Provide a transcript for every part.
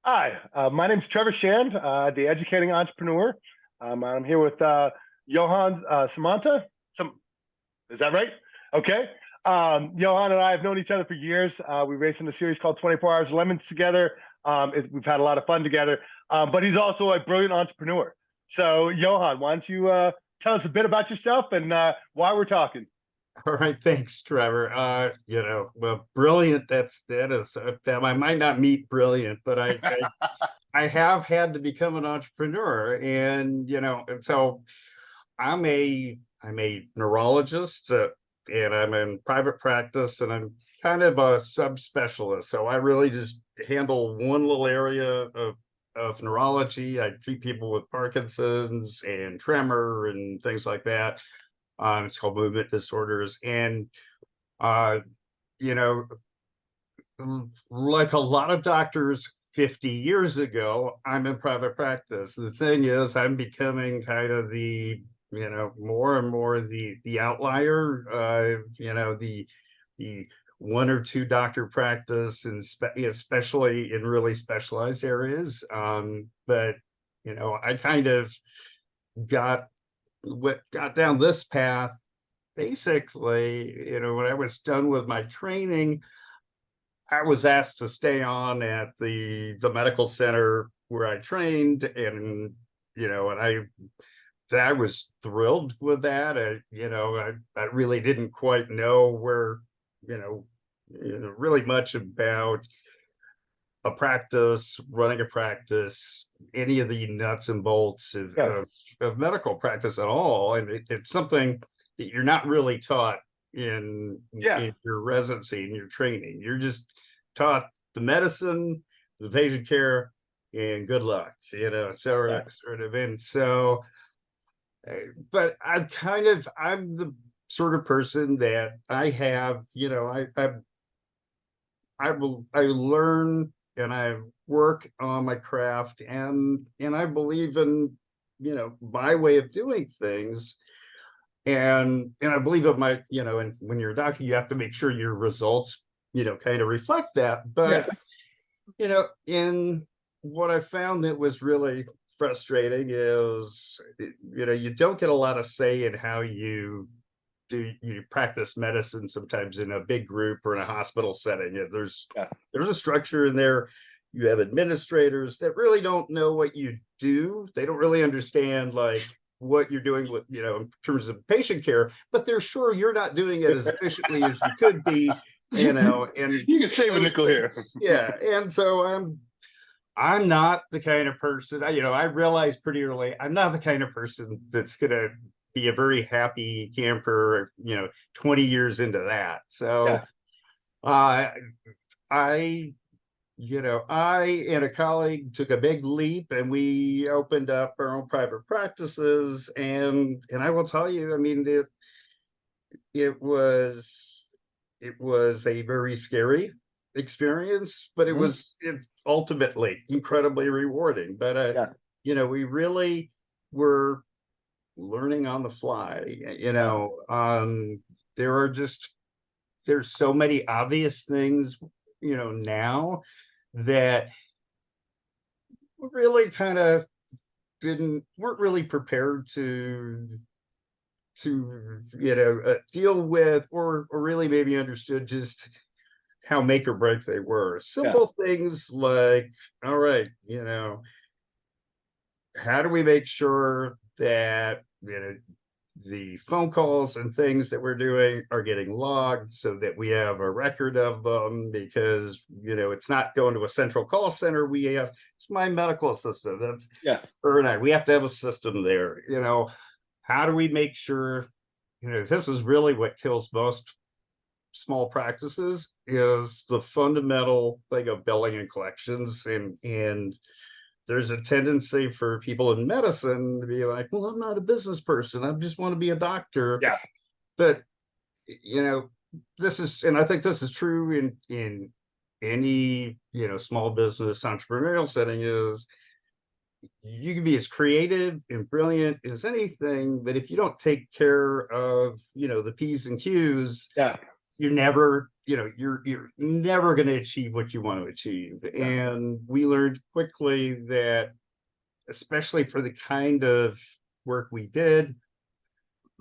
Hi, my name's Trevor Shand, the educating entrepreneur. I'm here with Johan Samanta. Some, is that right? Okay. Johan and I have known each other for years. We raced in a series called 24 Hours Lemons together. We've had a lot of fun together. But he's also a brilliant entrepreneur. So, Johan, why don't you tell us a bit about yourself and why we're talking? All right, thanks, Trevor. Well, brilliant. That is that I might not meet brilliant, but I have had to become an entrepreneur, and so I'm a neurologist, and I'm in private practice, and I'm kind of a subspecialist. So I really just handle one little area of neurology. I treat people with Parkinson's and tremor and things like that. It's called movement disorders. And, uh, you know, like a lot of doctors 50 years ago, I'm in private practice. The thing is, I'm becoming kind of more and more the outlier, the one or two doctor practice, and especially in really specialized areas. But, I kind of got got down this path basically, when I was done with my training. I was asked to stay on at the medical center where I trained, and I was thrilled with that. I really didn't quite know where, really much about a practice, running a practice, any of the nuts and bolts of, Yeah, medical practice at all. And it's something that you're not really taught yeah, in your residency and your training. You're just taught the medicine, the patient care, and good luck, yeah. sort of. And so, but I'm the sort of person that I have, I learn and I work on my craft, and I believe in, my way of doing things. And I believe in my, and when you're a doctor, you have to make sure your results, kind of reflect that. Yeah. But, in what I found that was really frustrating is, you don't get a lot of say in how you practice medicine sometimes in a big group or in a hospital setting. Yeah. There's a structure in there. You have administrators that really don't know what you do. They don't really understand like what you're doing with, in terms of patient care, but they're sure you're not doing it as efficiently as you could be, and You can save a those nickel here. things. Yeah. And so I'm not the kind of person, I realized pretty early, I'm not the kind of person that's going to be a very happy camper, 20 years into that. So, Yeah. uh, I, I and a colleague took a big leap, and we opened up our own private practices. And I will tell you, I mean, it was, it was a very scary experience, but Mhm. it ultimately incredibly rewarding. But Yeah. we really were learning on the fly. Yeah. There are just there's so many obvious things, now that we really kind of didn't weren't really prepared to deal with, or really maybe understood just how make or break they were. Yeah. Simple things like, all right, how do we make sure that the phone calls and things that we're doing are getting logged so that we have a record of them, because it's not going to a central call center. It's my medical assistant, that's Yeah. her and I, we have to have a system there. How do we make sure, this is really what kills most small practices, is the fundamental thing of billing and collections. And there's a tendency for people in medicine to be like, well, I'm not a business person, I just want to be a doctor. Yeah. But you know and I think this is true in any small business entrepreneurial setting, is you can be as creative and brilliant as anything, but if you don't take care of the p's and q's, Yeah. you're never you're never going to achieve what you want to achieve. And we learned quickly that, especially for the kind of work we did,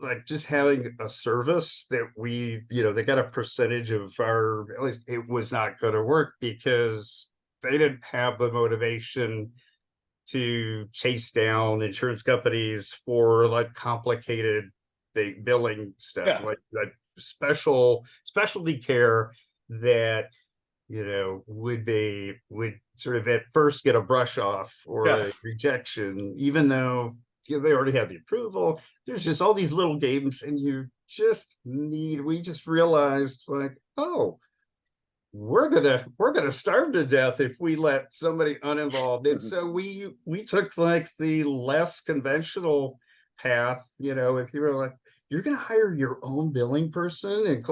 like just having a service that they got a percentage of our, at least it was not going to work because they didn't have the motivation to chase down insurance companies for like complicated billing stuff, Yeah. like specialty care that would sort of at first get a brush off or Yeah. a rejection, even though they already have the approval. There's just all these little games, and we just realized, like, oh, we're gonna starve to death if we let somebody uninvolved. And so we took like the less conventional path. If you were like, you're gonna hire your own billing person, and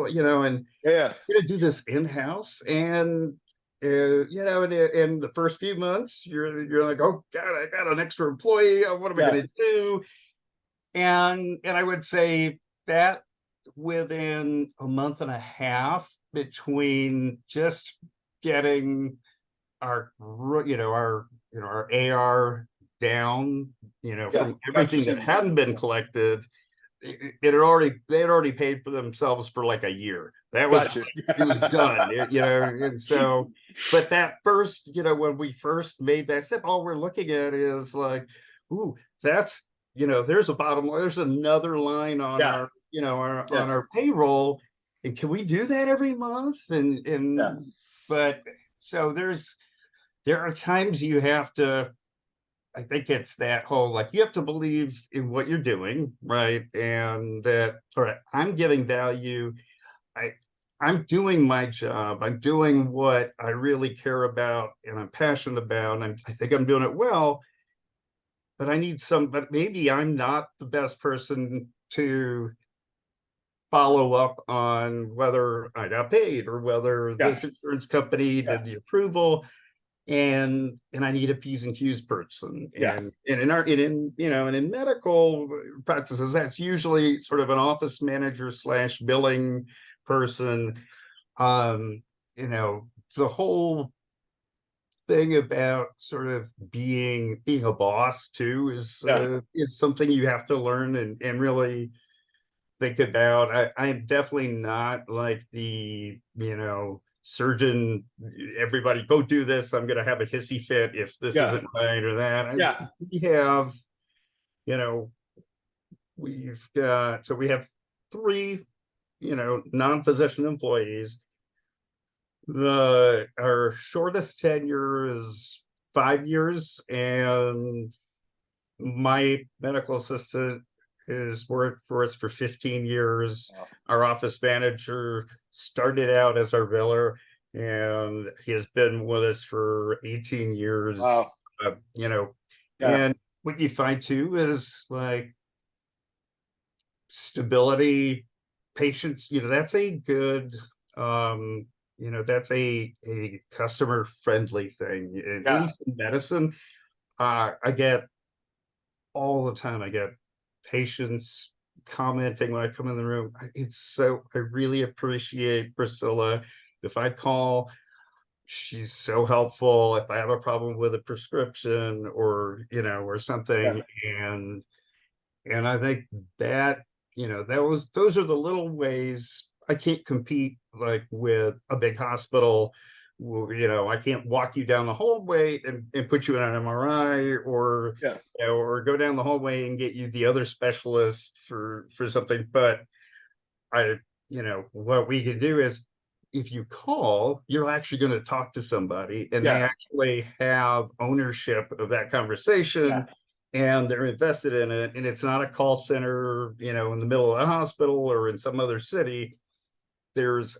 Yeah. you're gonna do this in-house, and in the first few months, you're like, oh God, I got an extra employee. What am I Yeah. gonna do? And I would say that within a month and a half, between just getting our AR down, Yeah. from everything that hadn't been collected, they had already paid for themselves for like a year. That was Gotcha. it was done. And so, but that first, when we first made that step, all we're looking at is like, ooh, that's there's a bottom line, there's another line on Yeah. our our Yeah. on our payroll, and can we do that every month? Yeah. But so there are times you have to, I think it's that whole, like, you have to believe in what you're doing, right? And that, all right, I'm giving value. I I'm doing my job. I'm doing what I really care about and I'm passionate about. And I think I'm doing it well, but maybe I'm not the best person to follow up on whether I got paid or whether Yeah. this insurance company Yeah. did the approval, and I need a P's and Q's person. Yeah. And in our in and in medical practices, that's usually sort of an office manager slash billing person. Um, the whole thing about sort of being a boss too Yeah. is something you have to learn and really think about. I'm definitely not like the surgeon, everybody go do this, I'm gonna have a hissy fit if this Yeah. isn't right or that. Yeah. We have, you know we have three non-physician employees. Our shortest tenure is 5 years, and my medical assistant has worked for us for 15 years. Wow. Our office manager started out as our biller, and he has been with us for 18 years. Wow. Uh, you know, Yeah. and what you find too is like stability, patience. That's a good, that's a customer friendly thing. At Yeah. least in medicine, I get all the time. I get patients commenting when I come in the room. I really appreciate Priscilla. If I call, she's so helpful. If I have a problem with a prescription or Yeah. something, and I think that, those are the little ways. I can't compete like with a big hospital. I can't walk you down the hallway and put you in an MRI, or Yeah. or go down the hallway and get you the other specialist for something. But what we can do is, if you call, you're actually going to talk to somebody, and they Yeah. actually have ownership of that Yeah. conversation, and they're invested in it. And it's not a call center, in the middle of a hospital or in some other city. There's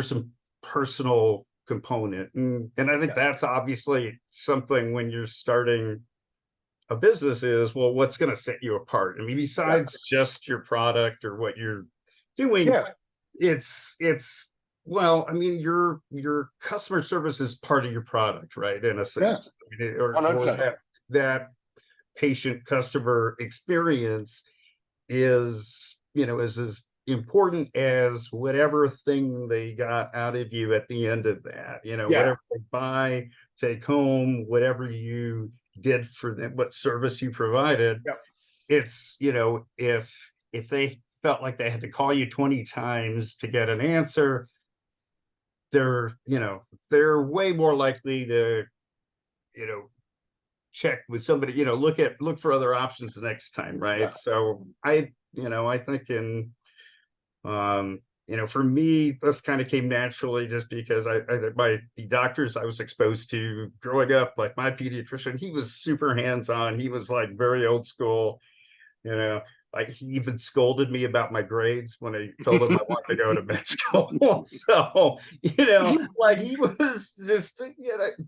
some personal component. And I think Yeah. that's obviously something when you're starting a business is, well, what's going to set you apart? I mean, Yeah. besides just your product or what you're doing, Yeah. it's well, I mean, your customer service is part of your product, right? In a Yeah. sense. I mean, or 100%. that patient customer experience is important as whatever thing they got out of you at the end of that, Yeah. whatever they buy, take home, whatever you did for them, what service you provided. Yep. It's, if they felt like they had to call you 20 times to get an answer, they're way more likely to, check with somebody, look for other options the next time, right? Yeah. So I think for me, this kind of came naturally just because the doctors I was exposed to growing up, like my pediatrician, he was super hands-on. He was like very old school, like he even scolded me about my grades when I told him I wanted to go to med school. So, like he was just,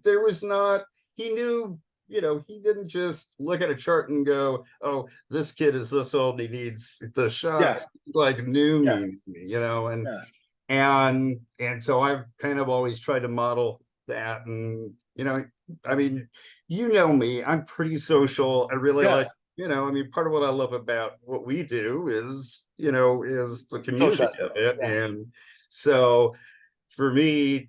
there was not, he knew, he didn't just look at a chart and go, oh, this kid is this old, he needs the shots. Like knew me, and so I've kind of always tried to model that. And, I mean, me, I'm pretty social. I really like, part of what I love about what we do is, is the community of it. Yeah. And so for me,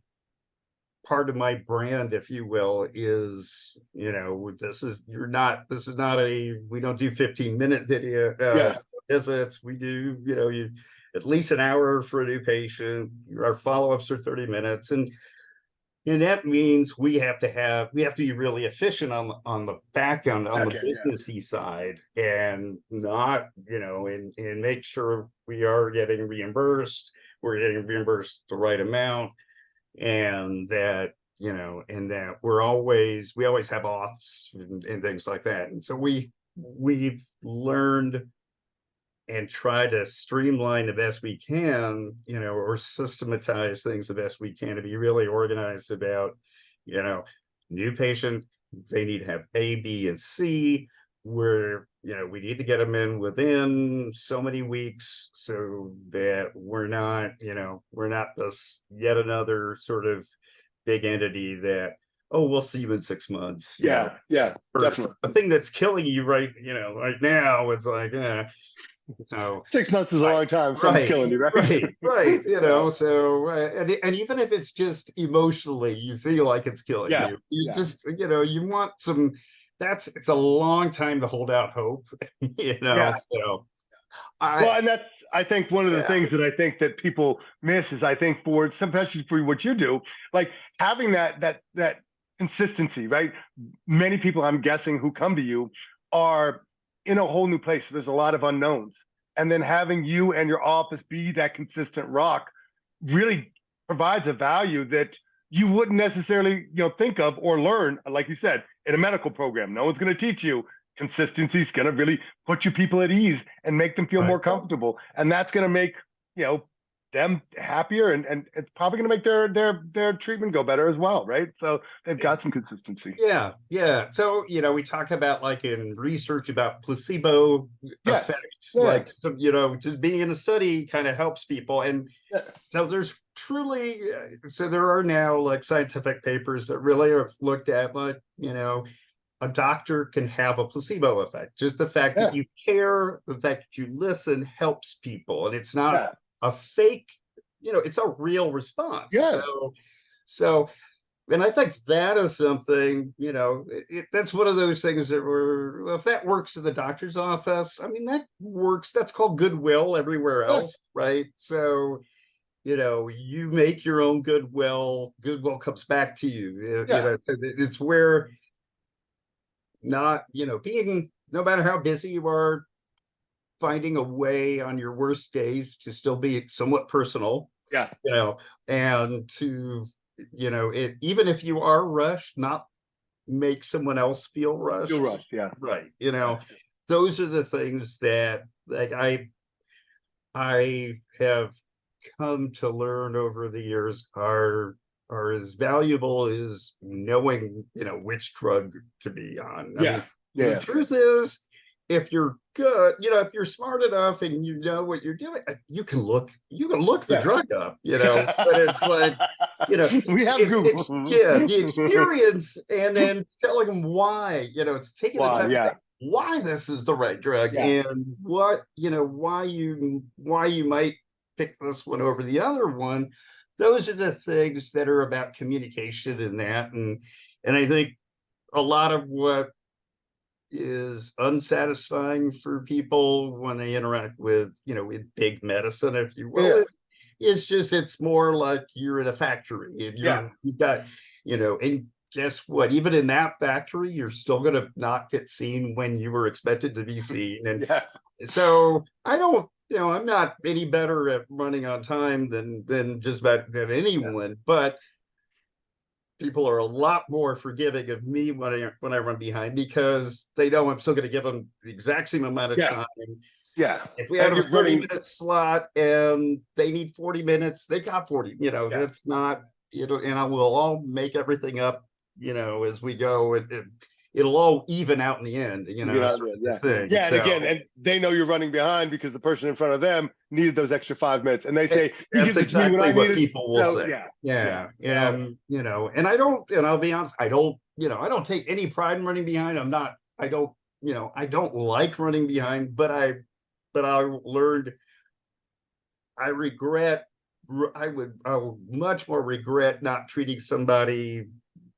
part of my brand, if you will, is, this is not we don't do 15-minute video visits. We do, you at least an hour for a new patient. Our follow-ups are 30 minutes. And that means we have to be really efficient on the back end, on the businessy side, and not, and make sure we are getting reimbursed. We're getting reimbursed the right amount, and that, and that we always have offs and things like that. And so we've learned and try to streamline the best we can, or systematize things the best we can, to be really organized about, new patient, they need to have A, B, and C, where, we need to get them in within so many weeks so that we're not this yet another sort of big entity that, oh, we'll see you in 6 months. Yeah, definitely. A thing that's killing you right now, it's like, so 6 months is a long time. Someone's killing you, right? Right. So, and even if it's just emotionally, you feel like it's killing you. You just, you want some. It's a long time to hold out hope. So. And that's, I think, one of the things that I think that people miss is, I think, especially for what you do, like having that consistency, right? Many people, I'm guessing, who come to you are in a whole new place. So there's a lot of unknowns. And then having you and your office be that consistent rock really provides a value that you wouldn't necessarily, think of or learn, like you said, in a medical program. No one's going to teach you. Consistency is going to really put you people at ease and make them feel more comfortable. And that's going to make, them happier, and it's probably going to make their treatment go better as well, right? So they've got some consistency. Yeah. So, we talk about, like, in research about placebo effects, like, just being in a study kind of helps people. And so there's truly, there are now, like, scientific papers that really have looked at, like, a doctor can have a placebo effect. Just the fact that you care, the fact that you listen helps people. And it's not a fake, it's a real response. So, and I think that is something, that's one of those things that if that works in the doctor's office, I mean, that works. That's called goodwill everywhere else, right? So, you make your own goodwill comes back to you. It's where not, being, no matter how busy you are, finding a way on your worst days to still be somewhat personal, and to, even if you are rushed, not make someone else feel rushed. Right. Those are the things that, like, I have come to learn over the years are as valuable as knowing, which drug to be on. The truth is, if you're good, if you're smart enough and you know what you're doing, you can look the drug up, but it's like, we have Google. the experience, and then telling them why, it's taking the time to think, why this is the right drug Yeah. and what, why you might pick this one over the other one. Those are the things that are about communication and that. And I think a lot of what is unsatisfying for people when they interact with, with big medicine, if you will, Yeah. it's just, it's more like you're in a factory and Yeah. you've got, and guess what? Even in that factory, you're still going to not get seen when you were expected to be seen. And Yeah. so I don't, I'm not any better at running on time than just about than anyone, but people are a lot more forgiving of me when I run behind because they know I'm still going to give them the exact same amount of Yeah. time. Yeah. If we have And a you're running. 30-minute slot and they need 40 minutes, they got 40. Yeah. That's not, and I will all make everything up, as we go. It'll all even out in the end, You get out sort there. of the Yeah. thing. Yeah. And again, So and they know you're running behind because the person in front of them needed those extra 5 minutes. And they say, he that's gives it to me when exactly I need what it. people will So say. yeah. Yeah. Yeah. So, And, and I don't, and I'll be honest, I don't take any pride in running behind. I don't like running behind, but I learned, I regret, I would much more regret not treating somebody,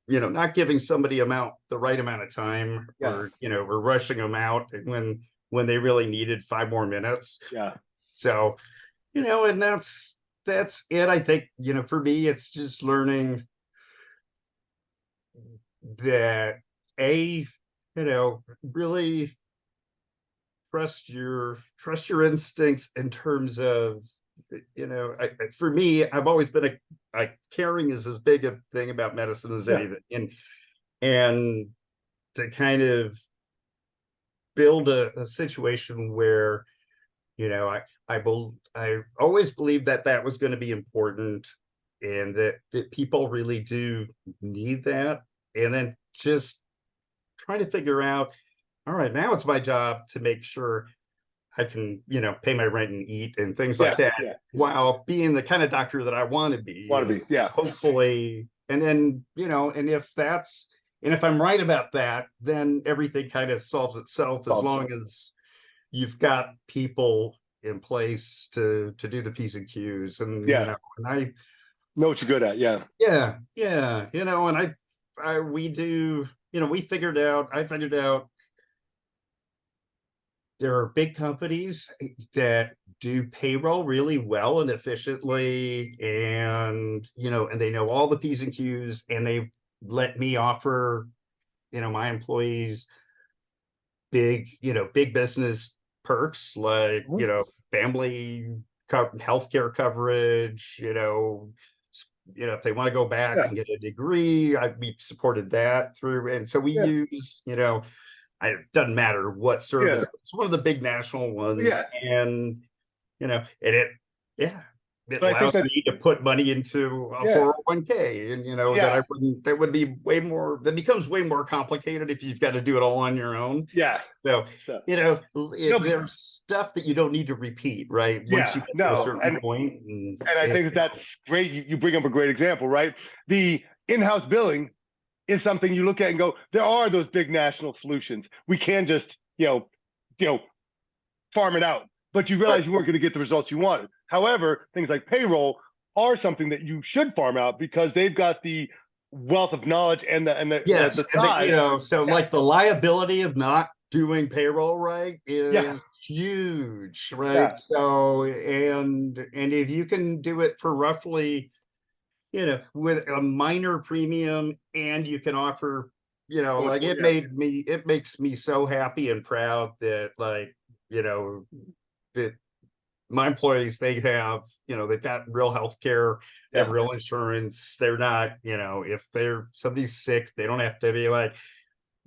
not giving somebody the right amount of time, yeah. or rushing them out when they really needed 5 more minutes. Yeah. So, and that's it. I think, for me, it's just learning that really trust your instincts in terms of, for me, I've always been caring is as big a thing about medicine as Yeah. anything. And to kind of build a situation where, I always believed that was going to be important and that people really do need that. And then just trying to figure out, all right, now it's my job to make sure I can, pay my rent and eat and things like Yeah. that, Yeah. while being the kind of doctor that I want to be. Want to And be. Yeah. hopefully, and then, and if I'm right about that, then everything kind of solves itself, as Solves. long as you've got people in place to do the P's and Q's. And, Yeah. and I, Know what you're good at. Yeah. yeah, and I figured out there are big companies that do payroll really well and efficiently, and and they know all the P's and Q's, and they let me offer my employees big business perks, like Mhm. family healthcare coverage, if they want to go back Yeah. and get a degree, we supported that through. And so we Yeah. use, it doesn't matter what Yeah. service, it's one of the big national ones. Yeah. And, and yeah, it But I think allows that, me to put money into a yeah. 401k. And, Yeah. that would be that becomes way more complicated if you've got to do it all on your own. Yeah. So, So, no, there's stuff that you don't need to repeat, right? Once you yeah. get to a No. certain point. And I think that that's great. You bring up a great example, right? The in-house billing is something you look at and go, there are those big national solutions. We can just, farm it out. But you Right. realize you weren't going to get the results you wanted. However, things like payroll are something that you should farm out because they've got the wealth of knowledge and Yes, the and size. so Yeah. like the liability of not doing payroll right Yeah. is huge, right? Yeah. So, and if you can do it for roughly, with a minor premium, and you can offer, So much like, more, yeah. it makes me so happy and proud that, like, that my employees, they've got real health care, they have Yeah. real insurance. They're not, if somebody's sick, they don't have to be like,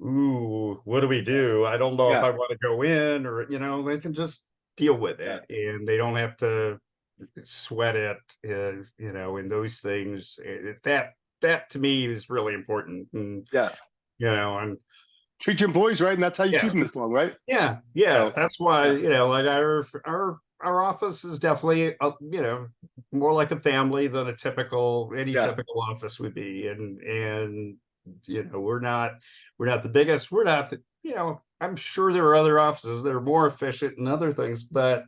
ooh, what do we do? I don't know if Yeah. I want to go in, or, they can just deal with Yeah. it, and they don't have to sweat it, in those things. That to me is really important. And, Yeah. and Treat your employees right, and that's how you keep yeah, them this long, right? yeah. So, That's why, yeah. like our office is definitely, more like a family than any Yeah. typical office would be. And we're not the biggest, we're not the, I'm sure there are other offices that are more efficient and other things, but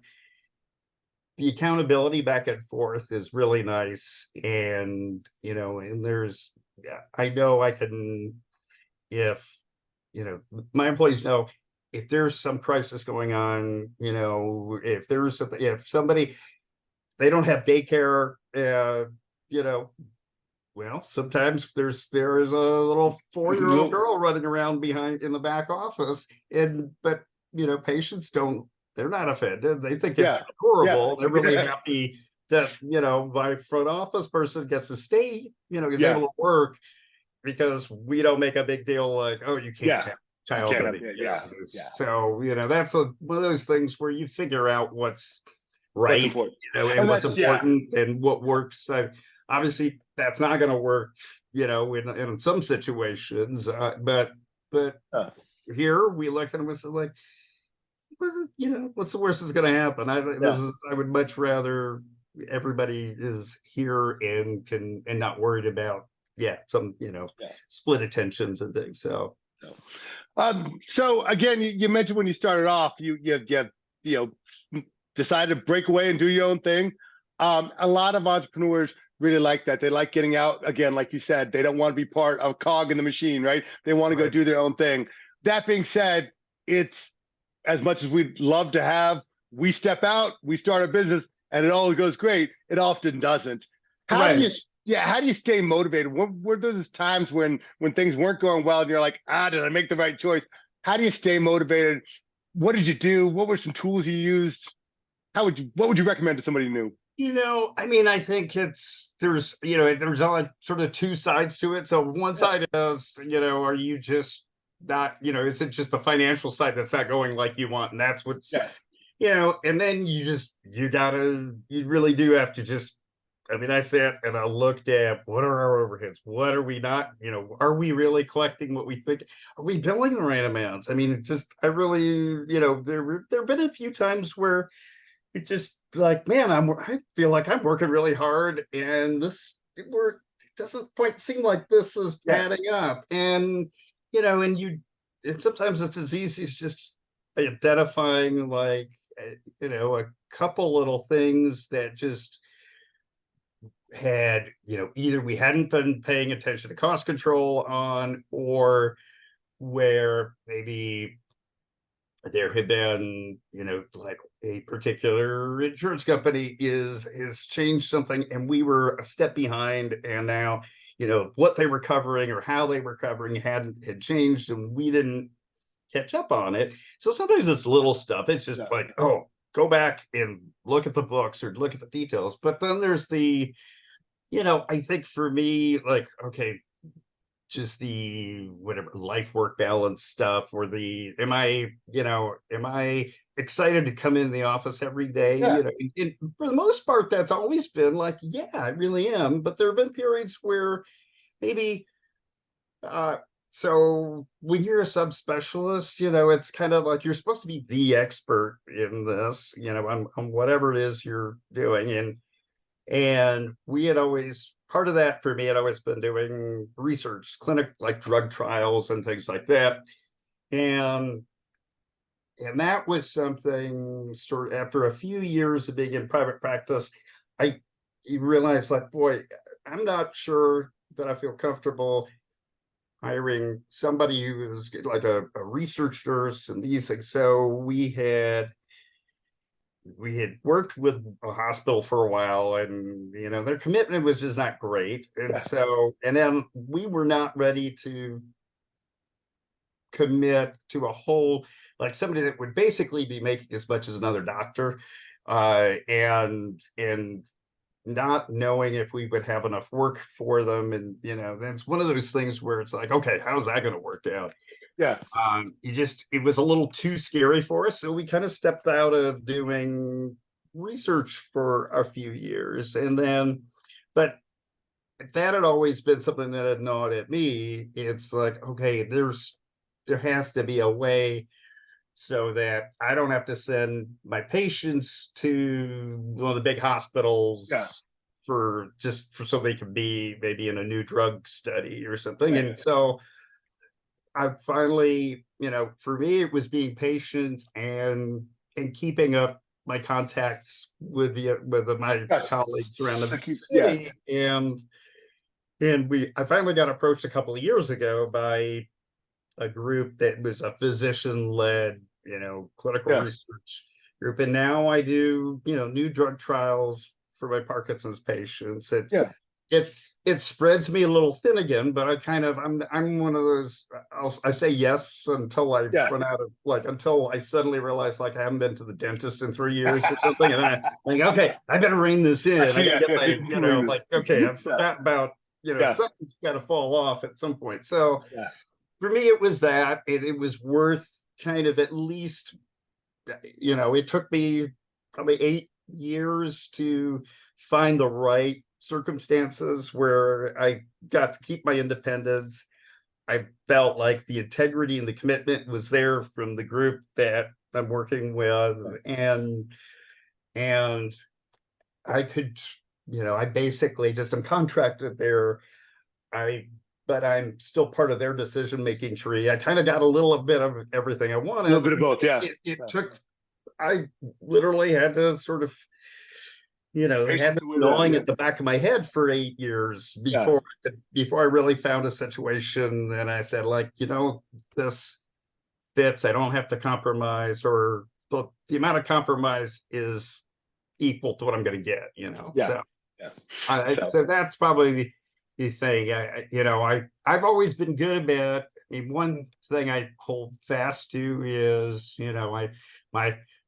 the accountability back and forth is really nice. And, and there's, yeah, I know I can, if, my employees know if there's some crisis going on, if there's something, if somebody, they don't have daycare, you know, well, sometimes there is a little 4-year-old girl running around behind in the back office, but patients don't. They're not offended. They think it's Yeah, yeah, horrible. They're really yeah, happy that my front office person gets to stay, is yeah, able to work because we don't make a big deal like, oh, you can't yeah. have You child can't in have, the yeah, yeah, yeah. so that's one of those things where you figure out what's What's right, important? and And what's that's, yeah, important and what works. So obviously that's not going to work, in some situations. But uh, here we looked at them and said, like, what's the worst that's going to happen? yeah, I would much rather everybody is here and not worried about, some, yeah. split attentions and things. So So, so again, you mentioned when you started off, you decided to break away and do your own thing. A lot of entrepreneurs really like that. They like getting out again, like you said. They don't want to be part of a cog in the machine, right? They want to go right, do their own thing. That being said, it's as much as we'd love to have, we step out, we start a business, and it always goes great. It often doesn't. How do right. you, yeah, how do you stay motivated? What were those times when things weren't going well and you're like, did I make the right choice? How do you stay motivated? What did you do? What were some tools you used? What would you recommend to somebody new? I mean, I think there's only sort of two sides to it. So one Yeah, side is, are you just not, is it just the financial side that's not going like you want? And that's what's, yeah, and then you really do have to just, I mean, I sat and I looked at what are our overheads? What are we not, are we really collecting what we think? Are we billing the right amounts? I mean, I really, there have been a few times where it's just like, man, I feel like I'm working really hard, and it doesn't quite seem like this is yeah, adding up. And and sometimes it's as easy as just identifying, like, a couple little things that just had, either we hadn't been paying attention to cost control on, or where maybe there had been, like a particular insurance company has changed something and we were a step behind, and now, what they were covering or how they were covering had changed and we didn't catch up on it. So sometimes it's little stuff. It's just yeah, like, oh, go back and look at the books or look at the details. But then there's I think for me, like, okay, just the whatever life work balance stuff, or am I excited to come in the office every day? yeah, For the most part that's always been like, yeah, I really am. But there have been periods where maybe uh so when you're a subspecialist, it's kind of like you're supposed to be the expert in this, on whatever it is you're doing. And we had always, part of that for me had always been doing research, clinic, like drug trials and things like that. And that was something sort of after a few years of being in private practice, I realized, like, boy, I'm not sure that I feel comfortable hiring somebody who is like a research nurse and these things. So we had worked with a hospital for a while, and their commitment was just not great. And yeah, so, and then we were not ready to commit to a whole, like, somebody that would basically be making as much as another doctor, and not knowing if we would have enough work for them. And that's one of those things where it's like, okay, how's that going to work out? yeah, It was a little too scary for us. So we kind of stepped out of doing research for a few years. And then, but that had always been something that had gnawed at me. It's like, okay, there has to be a way so that I don't have to send my patients to one of the big yeah, hospitals for so they can be maybe in a new drug study or something. yeah, And so I finally for me, it was being patient and keeping up my contacts with my Gotcha. colleagues around the Yeah. city. And I finally got approached a couple of years ago by a group that was a physician-led, clinical Yeah. research group. And now I do, new drug trials for my Parkinson's patients. Yeah. It spreads me a little thin again, but I'm one of those. I say yes until I Yeah. run out of until I suddenly realize I haven't been to the dentist in 3 years or something, and I think, okay, I better rein this in. I gotta get my okay, I forgot about Yeah. something's got to fall off at some point. So Yeah. for me, it was that it was worth kind of at least, it took me probably 8 years to find the right circumstances where I got to keep my independence. I felt like the integrity and the commitment was there from the group that I'm working with, and I could, I basically just am contracted there. But I'm still part of their decision-making tree. I kind of got a little bit of everything I wanted. A little bit of both, yeah. It took, I literally had to sort of, had this gnawing at the back of my head for 8 years before I really found a situation. And I said, this fits. I don't have to compromise, or the amount of compromise is equal to what I'm going to get, Yeah. So that's probably the thing. I've always been good about. One thing I hold fast to is,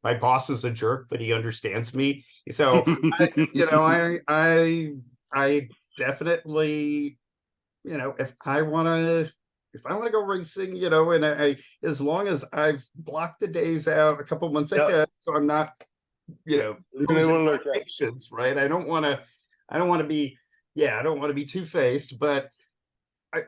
my boss is a jerk, but he understands me. So I definitely, if I want to go racing, and as long as I've blocked the days out a couple months ahead, so I'm not, losing my patience, right? I don't want to be, I don't want to be two-faced, but I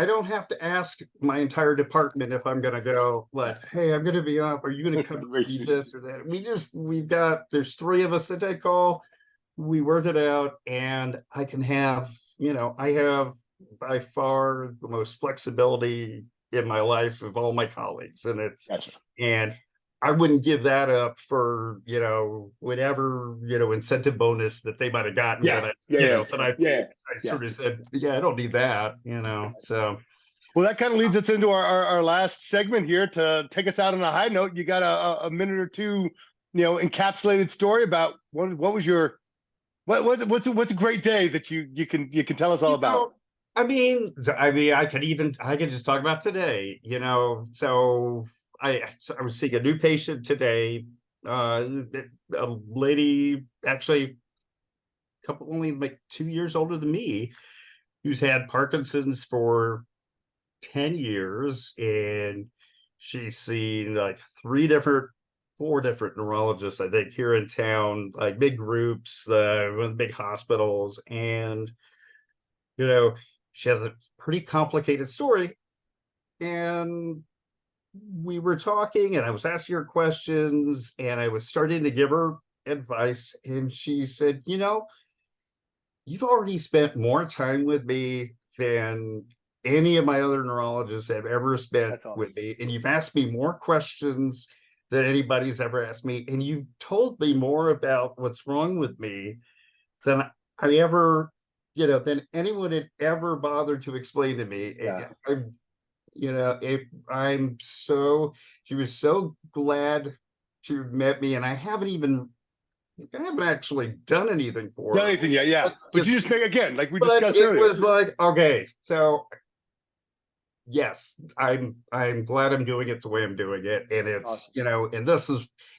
don't have to ask my entire department if I'm going to go, hey, I'm going to be off. Are you going to cover this or that? There's 3 of us that I call. We work it out, and I can have, I have by far the most flexibility in my life of all my colleagues. And and I wouldn't give that up for, whatever, incentive bonus that they might have gotten. I sort of said, I don't need that, so. Well, that kind of leads us into our last segment here. To take us out on a high note, you got a minute or two, encapsulated story about what's a great day that you can tell us all about. I could just talk about today, so I was seeing a new patient today, a lady, actually only like 2 years older than me, who's had Parkinson's for 10 years, and she's seen like 4 different neurologists, I think, here in town, like big groups, the big hospitals, and she has a pretty complicated story. And we were talking, and I was asking her questions, and I was starting to give her advice, and she said, you've already spent more time with me than any of my other neurologists have ever spent with me, and you've asked me more questions than anybody's ever asked me, and you've told me more about what's wrong with me than I ever, than anyone had ever bothered to explain to me. She was so glad to have met me, and I haven't actually done anything for her. But you just make, again, like we discussed earlier. It was like, okay, so yes, I'm glad I'm doing it the way I'm doing it. And it's, and it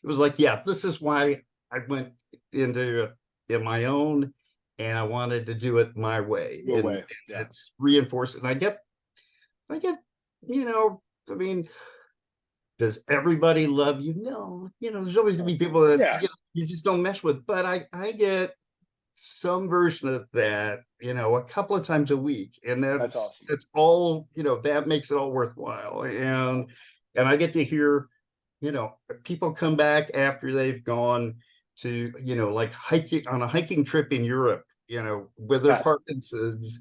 was like, this is why I went into it my own, and I wanted to do it my way. It's reinforced. And I get, does everybody love you? No, there's always gonna be people that you just don't mesh with. But I get some version of that, a couple of times a week, and that's awesome. It's all, that makes it all worthwhile. And I get to hear, people come back after they've gone to, like hiking on a hiking trip in Europe, with their Parkinson's,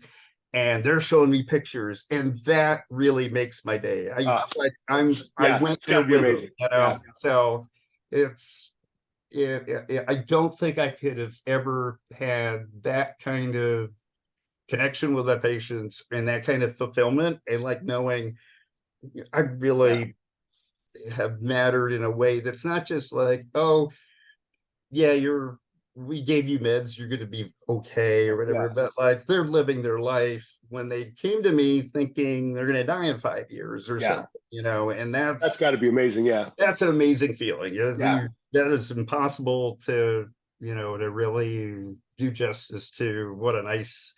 and they're showing me pictures, and that really makes my day. It's like I went it's there gotta be with them, amazing. you know. So it's I don't think I could have ever had that kind of connection with the patients and that kind of fulfillment, and like knowing I really have mattered in a way that's not just like, oh yeah, we gave you meds, you're going to be okay or whatever, but like they're living their life when they came to me thinking they're going to die in 5 years or something, you know. And That's got to be amazing. Yeah. that's an amazing feeling. Yeah. That is impossible to, you know, to really do justice to. What a nice,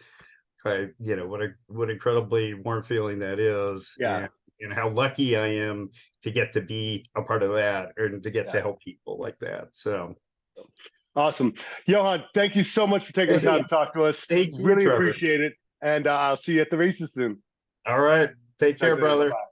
you know, what incredibly warm feeling that is. Yeah. And how lucky I am to get to be a part of that and to get to Yeah. help people like that. So Awesome. Johan, thank you so much for taking the time to talk to us. Thank you, Really Trevor. appreciate it. And I'll see you at the races soon. All right. Take care, Thanks, man. brother. Bye-bye.